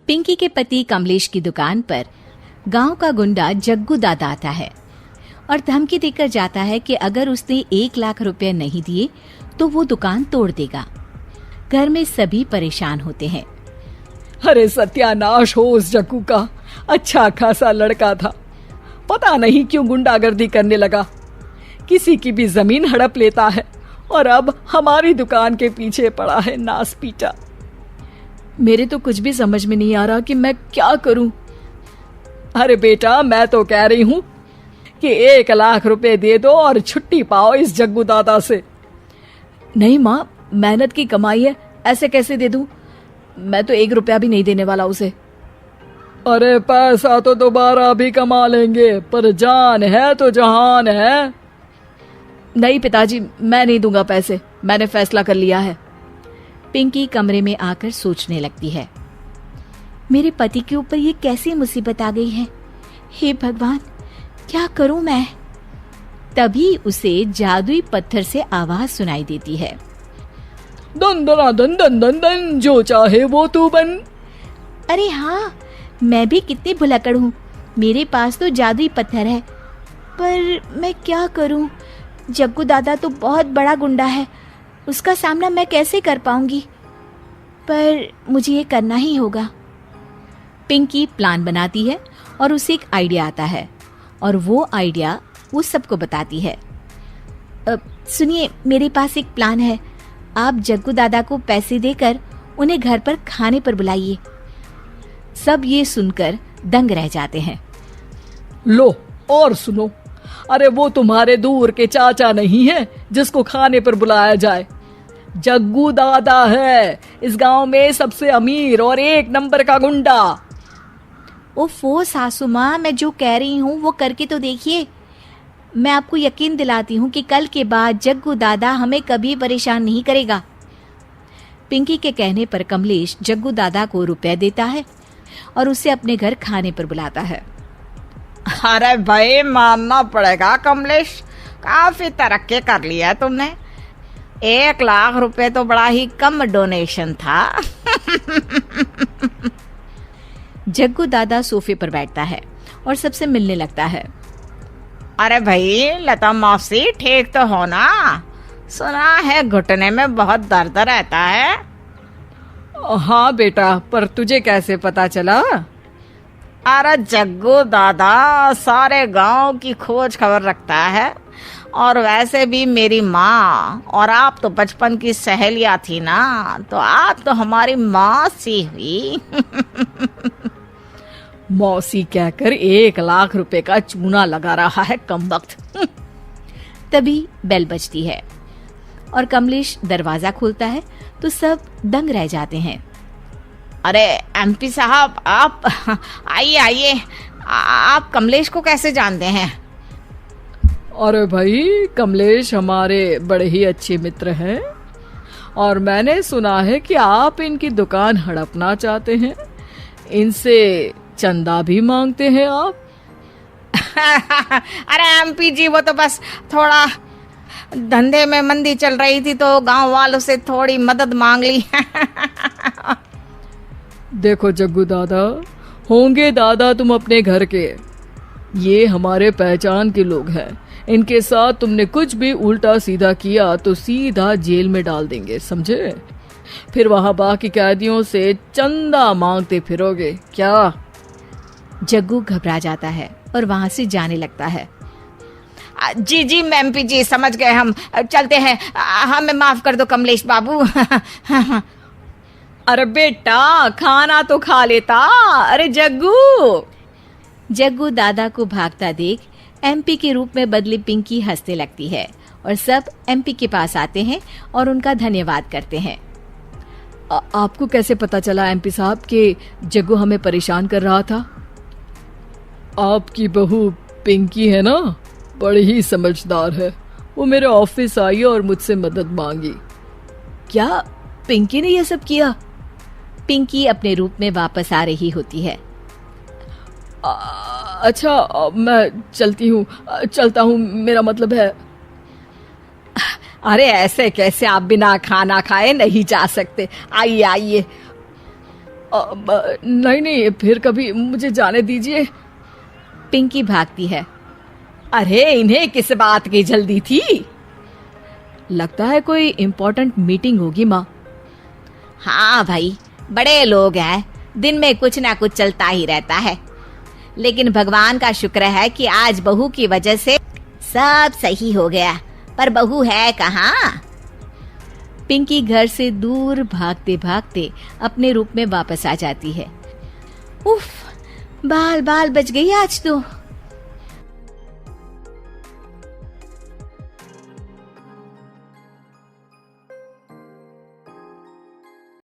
पिंकी के पति कमलेश की दुकान पर गांव का गुंडा जग्गू दादा आता है और धमकी देकर जाता है कि अगर उसने 1 लाख रुपए नहीं दिए तो वो दुकान तोड़ देगा। घर में सभी परेशान होते हैं। अरे सत्यानाश हो उस जग्गू का, अच्छा खासा लड़का था, पता नहीं क्यों गुंडागर्दी करने लगा, किसी की भी जमीन हड़प लेता है और अब हमारी दुकान के पीछे पड़ा है नास पीटा। मेरे तो कुछ भी समझ में नहीं आ रहा कि मैं क्या करूं। अरे बेटा, मैं तो कह रही हूं कि 1 लाख रुपए दे दो और छुट्टी पाओ इस जग्गू दादा से। नहीं माँ, मेहनत की कमाई है, ऐसे कैसे दे दूं? मैं तो 1 रुपया भी नहीं देने वाला उसे। अरे पैसा तो दोबारा भी कमा लेंगे, पर जान है तो जहान है। नहीं पिताजी, मैं नहीं दूंगा पैसे, मैंने फैसला कर लिया है। पिंकी कमरे में आकर सोचने लगती है, मेरे पति के ऊपर ये कैसी मुसीबत आ गई है। हे भगवान, क्या करूं मैं? तभी उसे जादुई पत्थर से आवाज सुनाई देती है, दन दना दन दन दन दन, जो चाहे वो तू बन। अरे हाँ, मैं भी कितनी भुलक्कड़ हूँ, मेरे पास तो जादुई पत्थर है, पर मैं क्या करूं? जग्गू दादा तो बहुत बड़ा गुंडा है, उसका सामना मैं कैसे कर पाऊंगी? पर मुझे ये करना ही होगा। पिंकी प्लान बनाती है और उसे एक आइडिया आता है और वो आइडिया वो सबको बताती है। सुनिए, मेरे पास एक प्लान है, आप जग्गू दादा को पैसे देकर उन्हें घर पर खाने पर बुलाइए। सब ये सुनकर दंग रह जाते हैं। लो और सुनो, अरे वो तुम्हारे दूर के चाचा नहीं है जिसको खाने पर बुलाया जाए, जग्गू दादा है, इस गांव में सबसे अमीर और 1 नंबर का गुंडा। ओफो सासू माँ, मैं जो कह रही हूँ वो करके तो देखिए। मैं आपको यकीन दिलाती हूँ कि कल के बाद जग्गू दादा हमें कभी परेशान नहीं करेगा। पिंकी के कहने पर कमलेश जग्गू दादा को रुपए देता है और उसे अपने घर खाने पर बुलाता है। अरे भाई, मानना पड़ेगा कमलेश, काफी तरक्की कर लिया तुमने। 1 लाख रुपए तो बड़ा ही कम डोनेशन था। जग्गू दादा सोफे पर बैठता है और सबसे मिलने लगता है। अरे भाई, लता मौसी ठीक तो हो ना? सुना है घुटने में बहुत दर्द रहता है। हाँ बेटा, पर तुझे कैसे पता चला? अरे जग्गू दादा सारे गांव की खोज खबर रखता है, और वैसे भी मेरी माँ और आप तो बचपन की सहेलियां थी ना, तो आप तो हमारी मौसी हुई। मौसी कहकर 1 लाख रुपए का चूना लगा रहा है कमबख्त। तभी बेल बजती है और कमलेश दरवाजा खोलता है तो सब दंग रह जाते हैं। अरे एमपी साहब, आप आइए आइए, आप कमलेश को कैसे जानते हैं? अरे भाई, कमलेश हमारे बड़े ही अच्छे मित्र हैं और मैंने सुना है कि आप इनकी दुकान हड़पना चाहते हैं, इनसे चंदा भी मांगते हैं आप। अरे एमपी जी, वो तो बस थोड़ा धंधे में मंदी चल रही थी तो गांव वालों से थोड़ी मदद मांग ली। देखो जग्गू दादा, होंगे दादा तुम अपने घर के, ये हमारे पहचान के लोग हैं, इनके साथ तुमने कुछ भी उल्टा सीधा किया तो सीधा जेल में डाल देंगे, समझे? फिर वहां बाकी कैदियों से चंदा मांगते फिरोगे क्या? जग्गू घबरा जाता है और वहां से जाने लगता है। जी जी एमपी जी, समझ गए, हम चलते हैं, हमें माफ कर दो कमलेश बाबू। अरे बेटा, खाना तो खा लेता। अरे जग्गू। जग्गू दादा को भागता देख एमपी के रूप में बदली पिंकी हंसने लगती है और सब एमपी के पास आते हैं और उनका धन्यवाद करते हैं। आपको कैसे पता चला एमपी साहब कि जग्गू हमें परेशान कर रहा था? आपकी बहू पिंकी है ना, बड़ी ही समझदार है, वो मेरे ऑफिस आई और मुझसे मदद मांगी। क्या पिंकी ने यह सब किया? पिंकी अपने रूप में वापस आ रही होती है। अच्छा, मैं चलता हूँ, मेरा मतलब है। अरे ऐसे कैसे, आप बिना खाना खाए नहीं जा सकते, आइए आइए। नहीं नहीं, फिर कभी, मुझे जाने दीजिए। पिंकी भागती है। अरे इन्हें किस बात की जल्दी थी? लगता है कोई इम्पोर्टेंट मीटिंग होगी माँ। हाँ भाई, बड़े लोग हैं, दिन में कुछ ना कुछ चलता ही रहता है। लेकिन भगवान का शुक्र है कि आज बहू की वजह से सब सही हो गया। पर बहू है कहाँ? पिंकी घर से दूर भागते भागते अपने रूप में वापस आ जाती है। उफ, बाल बाल बच गई आज तो।